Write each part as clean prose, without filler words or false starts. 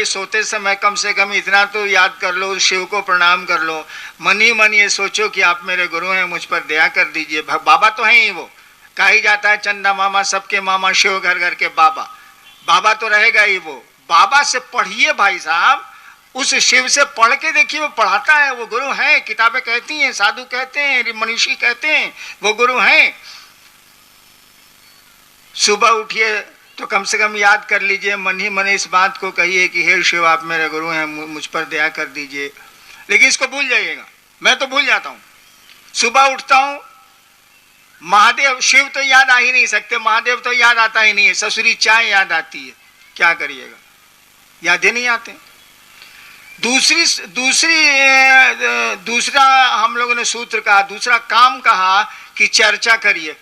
भाई सोते समय कम से कम इतना तो याद कर लो, शिव को प्रणाम कर लो, मन ही मन ये सोचो कि आप मेरे गुरु हैं, मुझ पर दया कर दीजिए। बाबा तो है ही, वो कहा ही जाता है चंदा मामा सबके मामा, शिव घर घर के बाबा, बाबा तो रहेगा ही। वो बाबा से पढ़िए भाई साहब, उस शिव से पढ़ के देखिए, वो पढ़ाता है, वो गुरु है। किताबें कहती हैं, साधु कहते हैं, मनीषी कहते हैं, वो गुरु हैं। सुबह उठिए तो कम से कम याद कर लीजिए, मन ही मन इस बात को कहिए कि हे शिव आप मेरे गुरु हैं, मुझ पर दया कर दीजिए। लेकिन इसको भूल जाइएगा, मैं तो भूल जाता हूं। सुबह उठता हूं, महादेव, शिव तो याद आ ही नहीं सकते, महादेव तो याद आता ही नहीं है, ससुरी चाय याद आती है, क्या करिएगा, याद ही नहीं आते। दूसरा हम लोगों ने सूत्र कहा, दूसरा काम कहा कि चर्चा करिए,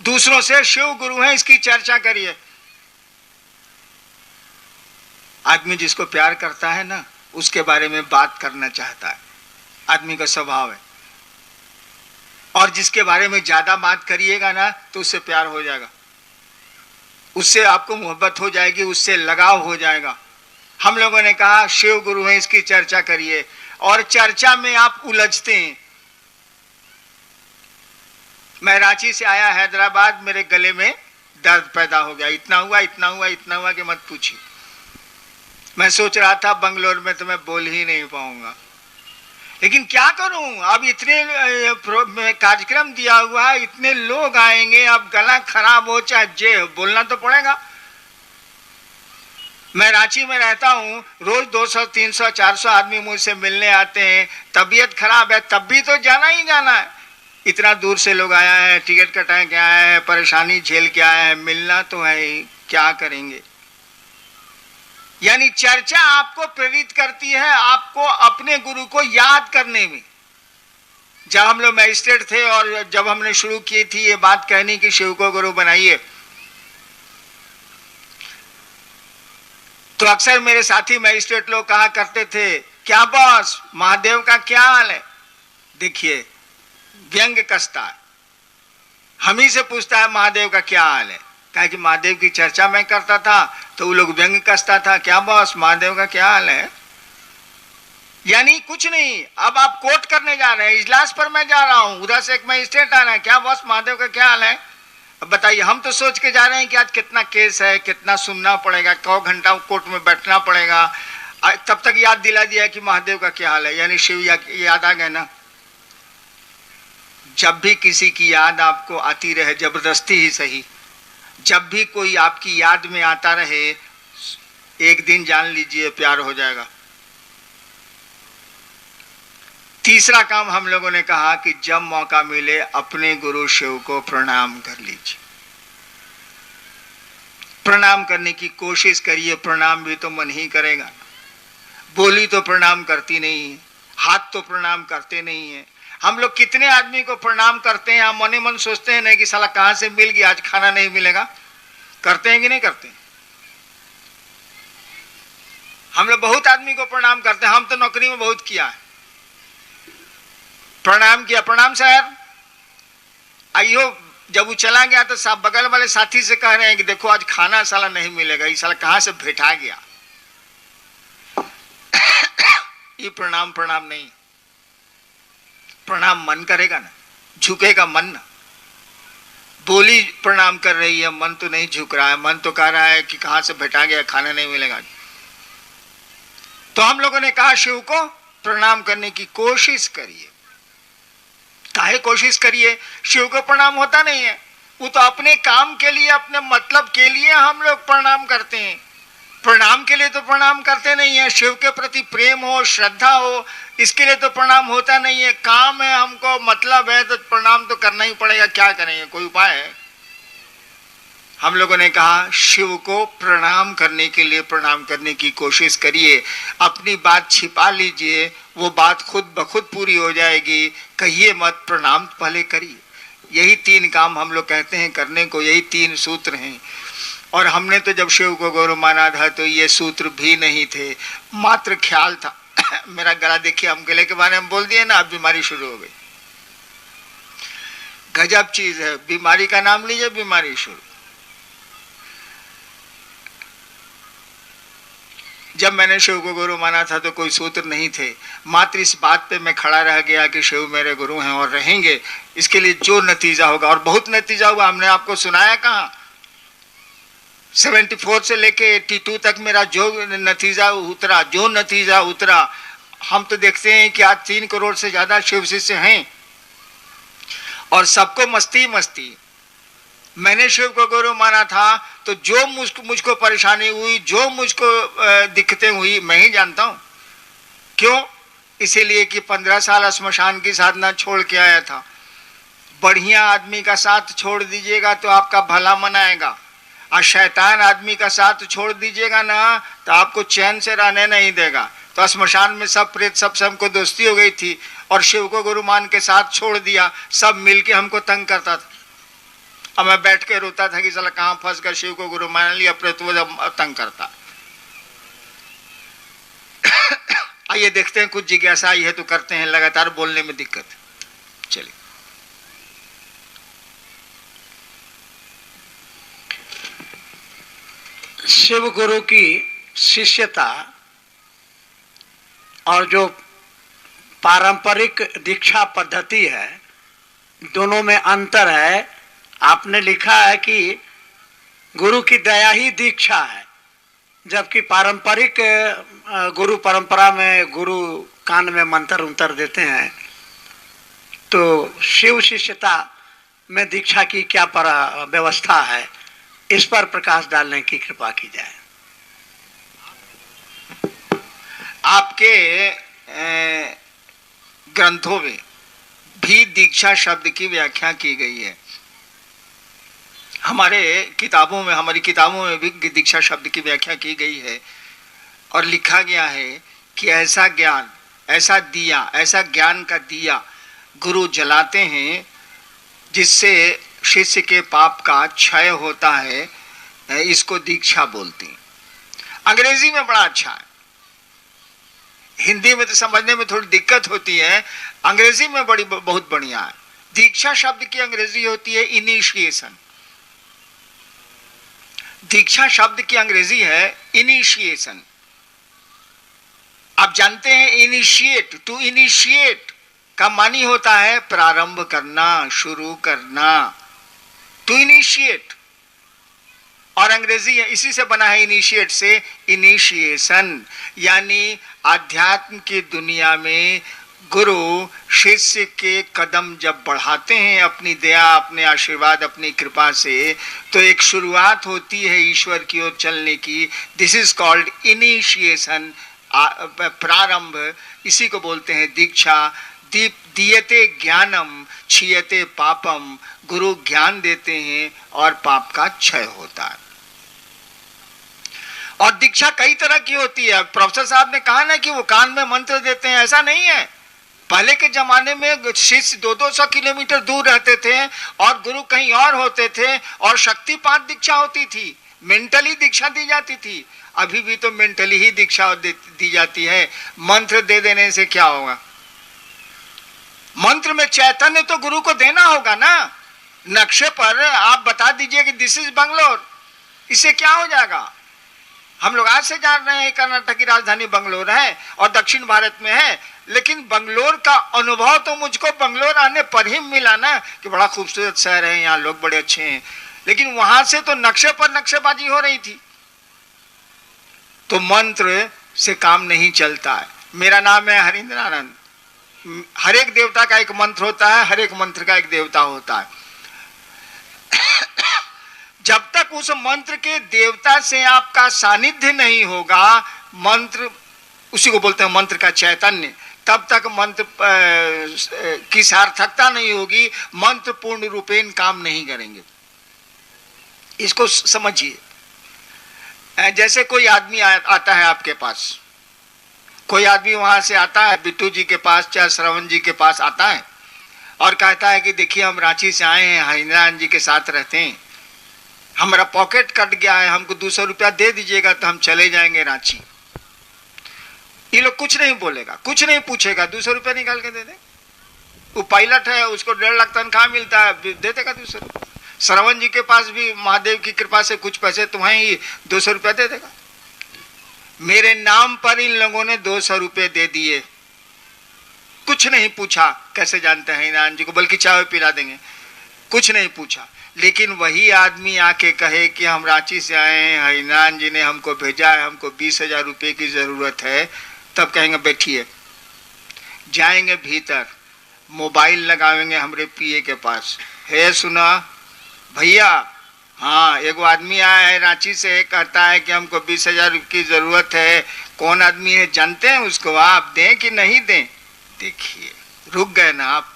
दूसरों से शिव गुरु हैं इसकी चर्चा करिए। आदमी जिसको प्यार करता है ना, उसके बारे में बात करना चाहता है, आदमी का स्वभाव है। और जिसके बारे में ज्यादा बात करिएगा ना तो उससे प्यार हो जाएगा, उससे आपको मोहब्बत हो जाएगी, उससे लगाव हो जाएगा। हम लोगों ने कहा शिव गुरु हैं इसकी चर्चा करिए, और चर्चा में आप उलझते हैं। मैं रांची से आया हैदराबाद, मेरे गले में दर्द पैदा हो गया, इतना हुआ इतना हुआ इतना हुआ कि मत पूछिए। मैं सोच रहा था बंगलोर में तो मैं बोल ही नहीं पाऊंगा, लेकिन क्या करूं, अब इतने कार्यक्रम दिया हुआ है, इतने लोग आएंगे, अब गला खराब हो चाहे जे हो, बोलना तो पड़ेगा। मैं रांची में रहता हूं, रोज 200 300 400 आदमी मुझसे मिलने आते हैं, तबीयत खराब है तब भी तो जाना ही जाना है। इतना दूर से लोग आया है, टिकट कटा के आया है, परेशानी झेल के आया है, मिलना तो है ही, क्या करेंगे। यानी चर्चा आपको प्रेरित करती है, आपको अपने गुरु को याद करने में। जब हम लोग मैजिस्ट्रेट थे और जब हमने शुरू की थी ये बात कहनी कि शिव को गुरु बनाइए, तो अक्सर मेरे साथी मैजिस्ट्रेट लोग कहा करते थे, क्या बॉस महादेव का क्या हाल है। देखिए व्यंग कसता है, हम ही से पूछता है महादेव का क्या हाल है, कहा कि महादेव की चर्चा मैं करता था तो वो लोग व्यंग कसता था, क्या बॉस महादेव का क्या हाल है। यानी कुछ नहीं, अब आप कोर्ट करने जा रहे हैं, इजलास पर मैं जा रहा हूं, उधर से एक मैजिस्ट्रेट आ रहा है, क्या बॉस महादेव का क्या हाल है। अब बताइए, हम तो सोच के जा रहे हैं कि आज कितना केस है, कितना सुनना पड़ेगा, कौ घंटा कोर्ट में बैठना पड़ेगा, तब तक याद दिला दिया कि महादेव का क्या हाल है, यानी शिव याद आ गए ना। जब भी किसी की याद आपको आती रहे, जबरदस्ती ही सही, जब भी कोई आपकी याद में आता रहे, एक दिन जान लीजिए प्यार हो जाएगा। तीसरा काम हम लोगों ने कहा कि जब मौका मिले अपने गुरु शिव को प्रणाम कर लीजिए, प्रणाम करने की कोशिश करिए। प्रणाम भी तो मन ही करेगा, बोली तो प्रणाम करती नहीं है, हाथ तो प्रणाम करते नहीं है। हम लोग कितने आदमी को प्रणाम करते हैं, हम मन ही मन सोचते हैं नहीं कि साला कहां से मिल गया, आज खाना नहीं मिलेगा। करते हैं कि नहीं करते। हम लोग बहुत आदमी को प्रणाम करते हैं, हम तो नौकरी में बहुत किया है, प्रणाम किया, प्रणाम सर आइयो। जब वो चला गया तो साहब बगल वाले साथी से कह रहे हैं कि देखो आज खाना साला नहीं मिलेगा, ये साला कहां से भेटा गया। ये प्रणाम प्रणाम नहीं, प्रणाम मन करेगा ना, झुकेगा मन ना। बोली प्रणाम कर रही है, मन तो नहीं झुक रहा है, मन तो कह रहा है कि कहां से भेटा गया, खाना नहीं मिलेगा। तो हम लोगों ने कहा शिव को प्रणाम करने की कोशिश करिए। काहे कोशिश करिए, शिव को प्रणाम होता नहीं है, वो तो अपने काम के लिए, अपने मतलब के लिए हम लोग प्रणाम करते हैं। प्रणाम के लिए तो प्रणाम करते नहीं है, शिव के प्रति प्रेम हो, श्रद्धा हो, इसके लिए तो प्रणाम होता नहीं है। काम है, हमको मतलब है, तो प्रणाम तो करना ही पड़ेगा, क्या करेंगे, कोई उपाय है। हम लोगों ने कहा शिव को प्रणाम करने के लिए प्रणाम करने की कोशिश करिए, अपनी बात छिपा लीजिए, वो बात खुद ब खुद पूरी हो जाएगी। कहिए मत, प्रणाम पहले करिए। यही 3 काम हम लोग कहते हैं करने को, यही 3 सूत्र हैं। और हमने तो जब शिव को गुरु माना था तो ये सूत्र भी नहीं थे, मात्र ख्याल था। मेरा गला देखिए, हम गले के बारे में बोल दिए ना, अब बीमारी शुरू हो गई। गजब चीज है, बीमारी का नाम लीजिए बीमारी शुरू। जब मैंने शिव को गुरु माना था तो कोई सूत्र नहीं थे, मात्र इस बात पे मैं खड़ा रह गया कि शिव मेरे गुरु हैं और रहेंगे। इसके लिए जो नतीजा होगा, और बहुत नतीजा हुआ, हमने आपको सुनाया कहाँ। 74 से लेके 82 तक मेरा जो नतीजा उतरा, हम तो देखते हैं कि आज 3 करोड़ से ज्यादा शिव शिष्य हैं और सबको मस्ती मस्ती। मैंने शिव को गुरु माना था तो जो मुझको परेशानी हुई, जो मुझको दिक्कतें हुई, मैं ही जानता हूं। क्यों? इसीलिए कि 15 साल श्मशान की साधना छोड़ के आया था। बढ़िया आदमी का साथ छोड़ दीजिएगा तो आपका भला मनाएगा, और शैतान आदमी का साथ छोड़ दीजिएगा ना तो आपको चैन से रहने नहीं देगा। तो श्मशान में सब प्रेत सबसे हमको दोस्ती हो गई थी, और शिव को गुरु मान के साथ छोड़ दिया। सब मिलके हमको तंग करता था, और मैं बैठ के रोता था कि साला कहाँ फंस कर शिव को गुरु मान लिया, प्रेत वो तंग करता। आइए देखते हैं, कुछ जिज्ञासा आई है तो करते हैं, लगातार बोलने में दिक्कत। चलिए, शिव गुरु की शिष्यता और जो पारंपरिक दीक्षा पद्धति है, दोनों में अंतर है। आपने लिखा है कि गुरु की दया ही दीक्षा है, जबकि पारंपरिक गुरु परंपरा में गुरु कान में मंत्र उंतर देते हैं। तो शिव शिष्यता में दीक्षा की क्या व्यवस्था है, इस पर प्रकाश डालने की कृपा की जाए। आपके ग्रंथों में भी दीक्षा शब्द की व्याख्या की गई है। हमारी किताबों में भी दीक्षा शब्द की व्याख्या की गई है, और लिखा गया है कि ऐसा ज्ञान, ऐसा दिया, ऐसा ज्ञान का दिया गुरु जलाते हैं जिससे शिष्य के पाप का क्षय होता है। इसको दीक्षा बोलते हैं। अंग्रेजी में बड़ा अच्छा है, हिंदी में तो समझने में थोड़ी दिक्कत होती है, अंग्रेजी में बहुत बढ़िया है। दीक्षा शब्द की अंग्रेजी होती है इनिशिएशन। दीक्षा शब्द की अंग्रेजी है इनिशिएशन। आप जानते हैं इनिशिएट, टू इनिशिएट का मानी होता है प्रारंभ करना, शुरू करना, टू इनिशिएट। और अंग्रेजी इसी से बना है, इनिशिएट से इनिशिएशन। यानी आध्यात्म की दुनिया में गुरु शिष्य के कदम जब बढ़ाते हैं अपनी दया, अपने आशीर्वाद, अपनी कृपा से, तो एक शुरुआत होती है ईश्वर की ओर चलने की। दिस इज कॉल्ड इनिशिएशन, प्रारंभ। इसी को बोलते हैं दीक्षा। दीयते ज्ञानम क्षीयते पापम, गुरु ज्ञान देते हैं और पाप का क्षय होता है। और दीक्षा कई तरह की होती है। प्रोफेसर साहब ने कहा ना कि वो कान में मंत्र देते हैं, ऐसा नहीं है। पहले के जमाने में शिष्य 200-200 किलोमीटर दूर रहते थे और गुरु कहीं और होते थे, और शक्तिपात दीक्षा होती थी, मेंटली दीक्षा दी जाती थी। अभी भी तो मेंटली ही दीक्षा दी जाती है। मंत्र दे देने से क्या होगा? मंत्र में चैतन्य तो गुरु को देना होगा ना। नक्शे पर आप बता दीजिए कि दिस इज बंगलोर, इससे क्या हो जाएगा? हम लोग आज से जान रहे हैं कर्नाटक की राजधानी बंगलोर है और दक्षिण भारत में है, लेकिन बंगलोर का अनुभव तो मुझको बंगलोर आने पर ही मिला ना, कि बड़ा खूबसूरत शहर है, यहाँ लोग बड़े अच्छे हैं। लेकिन वहां से तो नक्शे पर नक्शेबाजी हो रही थी। तो मंत्र से काम नहीं चलता है। मेरा नाम है हरिंद्र आनंद। हर एक देवता का एक मंत्र होता है, हर एक मंत्र का एक देवता होता है। जब तक उस मंत्र के देवता से आपका सानिध्य नहीं होगा, मंत्र, उसी को बोलते हैं मंत्र का चैतन्य, तब तक मंत्र की सार्थकता नहीं होगी, मंत्र पूर्ण रूपेण काम नहीं करेंगे। इसको समझिए। जैसे कोई आदमी आता है आपके पास, कोई आदमी वहां से आता है बिट्टू जी के पास, चाहे श्रवण जी के पास आता है और कहता है कि देखिए हम रांची से आए हैं, हरिंद्रान जी के साथ रहते हैं, हमारा पॉकेट कट गया है, हमको 200 रुपया दे दीजिएगा तो हम चले जाएंगे रांची। ये लोग कुछ नहीं बोलेगा, कुछ नहीं पूछेगा, 200 रुपया निकाल के दे दे। वो पायलट है, उसको 1.5 लाख तनख्वाह मिलता है, दे देगा 200 रुपया। श्रवण जी के पास भी महादेव की कृपा से कुछ पैसे तुम्हें ही 200 रुपया दे देगा। मेरे नाम पर इन लोगों ने 200 रुपए दे दिए, कुछ नहीं पूछा कैसे जानते हैं हिनान जी को, बल्कि चाय पिला देंगे, कुछ नहीं पूछा। लेकिन वही आदमी आके कहे कि हम रांची से आए हैं, हिनान जी ने हमको भेजा है, हमको 20,000 रुपये की जरूरत है, तब कहेंगे बैठिए। जाएंगे भीतर, मोबाइल लगाएंगे हमारे पीए के पास, है सुना भैया, हाँ एगो आदमी आया है रांची से, कहता है कि हमको 20,000 की जरूरत है, कौन आदमी है जानते हैं उसको, आप दें कि नहीं दें? देखिए रुक गए ना आप,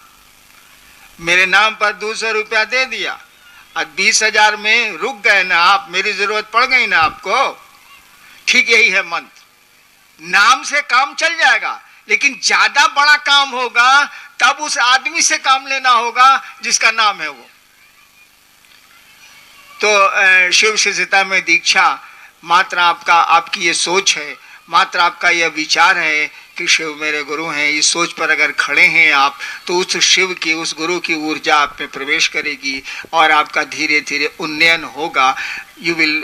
मेरे नाम पर 200 रुपया दे दिया और 20,000 में रुक गए ना आप, मेरी जरूरत पड़ गई ना आपको। ठीक यही है मंत्र, नाम से काम चल जाएगा, लेकिन ज्यादा बड़ा काम होगा तब उस आदमी से काम लेना होगा जिसका नाम है वो। तो शिव शिष्यता में दीक्षा मात्र आपकी ये सोच है, मात्र आपका यह विचार है कि शिव मेरे गुरु हैं, इस सोच पर अगर खड़े हैं आप, तो उस शिव की, उस गुरु की ऊर्जा आप में प्रवेश करेगी और आपका धीरे धीरे उन्नयन होगा। You will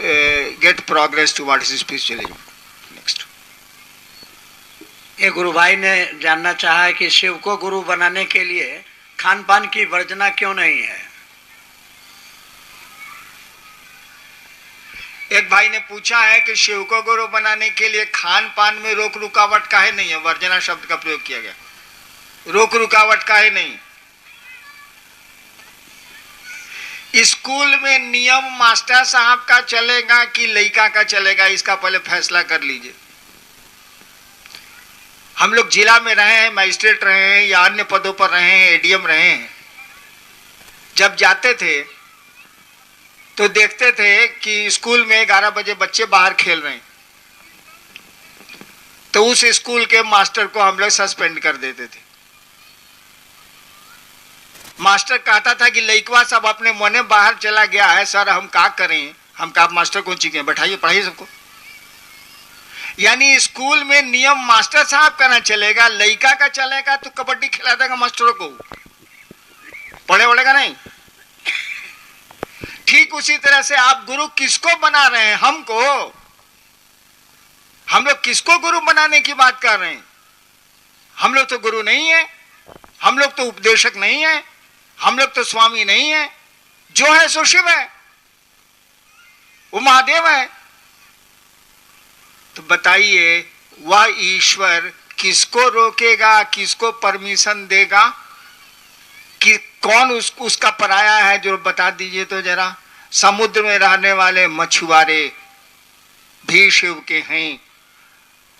get progress towards spiritualism. Next, ये गुरु भाई ने जानना चाहा है कि शिव को गुरु बनाने के लिए खान पान की वर्जना क्यों नहीं है। एक भाई ने पूछा है कि शिव को गुरु बनाने के लिए खान पान में रोक रुकावट काहे नहीं है, वर्जना शब्द का प्रयोग किया गया, रोक रुकावट काहे नहीं। स्कूल में नियम मास्टर साहब का चलेगा कि लड़का का चलेगा, इसका पहले फैसला कर लीजिए। हम लोग जिला में रहे हैं, मजिस्ट्रेट रहे हैं या अन्य पदों पर रहे हैं, एडीएम रहे हैं, जब जाते थे तो देखते थे कि स्कूल में 11 बजे बच्चे बाहर खेल रहे हैं, तो उस स्कूल के मास्टर को हम लोग सस्पेंड कर देते थे। मास्टर कहता था कि लइकवा सब अपने मने बाहर चला गया है, सर हम क्या करें, हम कहा मास्टर कौन चीजें, बैठाइए पढ़ाइए सबको। यानी स्कूल में नियम मास्टर साहब का ना चलेगा, लइका का चलेगा तो कबड्डी खिला देगा मास्टरों को, पढ़े वढ़ेगा नहीं। ठीक उसी तरह से आप गुरु किसको बना रहे हैं, हमको, हम लोग किसको गुरु बनाने की बात कर रहे हैं। हम लोग तो गुरु नहीं है, हम लोग तो उपदेशक नहीं है, हम लोग तो स्वामी नहीं है, जो है सो शिव है, वो महादेव है। तो बताइए वह ईश्वर किसको रोकेगा, किसको परमिशन देगा, कि कौन उसका पराया है, जो बता दीजिए तो जरा। समुद्र में रहने वाले मछुआरे भी शिव के हैं,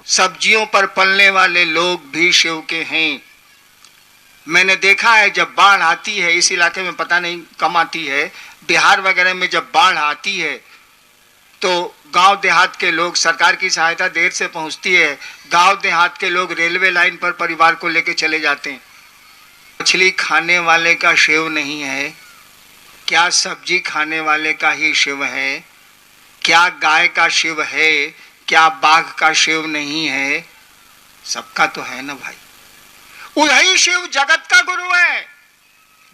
सब्जियों पर पलने वाले लोग भी शिव के हैं। मैंने देखा है जब बाढ़ आती है, इस इलाके में पता नहीं कम आती है, बिहार वगैरह में जब बाढ़ आती है तो गांव देहात के लोग, सरकार की सहायता देर से पहुंचती है, गांव देहात के लोग रेलवे लाइन पर परिवार को लेकर चले जाते हैं। मछली खाने वाले का शिव नहीं है क्या, सब्जी खाने वाले का ही शिव है क्या, गाय का शिव है क्या, बाघ का शिव नहीं है, सबका तो है ना भाई। वही शिव जगत का गुरु है।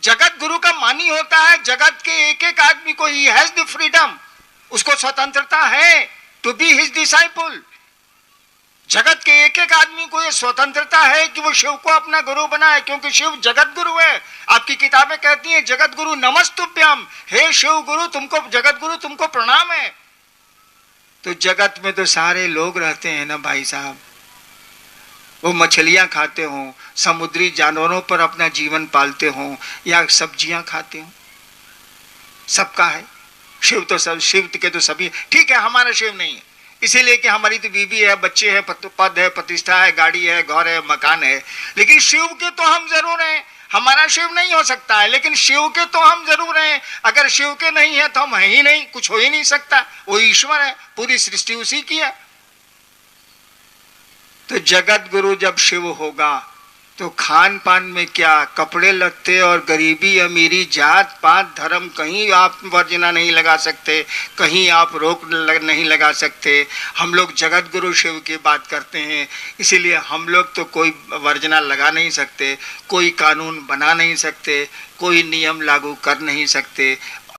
जगत गुरु का मानी होता है, जगत के एक एक आदमी को ही हैज द फ्रीडम, उसको स्वतंत्रता है टू बी हिज डिसाइपल। जगत के एक एक आदमी को ये स्वतंत्रता है कि वो शिव को अपना गुरु बनाए, क्योंकि शिव जगत गुरु है। आपकी किताबें कहती हैं जगत गुरु नमस्तुभ्यम, हे शिव गुरु तुमको, जगत गुरु तुमको प्रणाम है। तो जगत में तो सारे लोग रहते हैं ना भाई साहब, वो मछलियां खाते हों, समुद्री जानवरों पर अपना जीवन पालते हों या सब्जियां खाते हों, सबका है। शिव तो सब, शिव के तो सभी ठीक है, हमारा शिव नहीं है, इसीलिए कि हमारी तो बीवी है, बच्चे हैं, पद है, प्रतिष्ठा है, गाड़ी है, घर है, मकान है, लेकिन शिव के तो हम जरूर हैं। हमारा शिव नहीं हो सकता है, लेकिन शिव के तो हम जरूर हैं। अगर शिव के नहीं है तो हम है ही नहीं, कुछ हो ही नहीं सकता। वो ईश्वर है, पूरी सृष्टि उसी की है। तो जगत गुरु जब शिव होगा तो खान पान में क्या, कपड़े लत्ते और गरीबी अमीरी, जात पात धर्म, कहीं आप वर्जना नहीं लगा सकते, कहीं आप रोक नहीं लगा सकते। हम लोग जगत गुरु शिव की बात करते हैं, इसीलिए हम लोग तो कोई वर्जना लगा नहीं सकते, कोई कानून बना नहीं सकते, कोई नियम लागू कर नहीं सकते।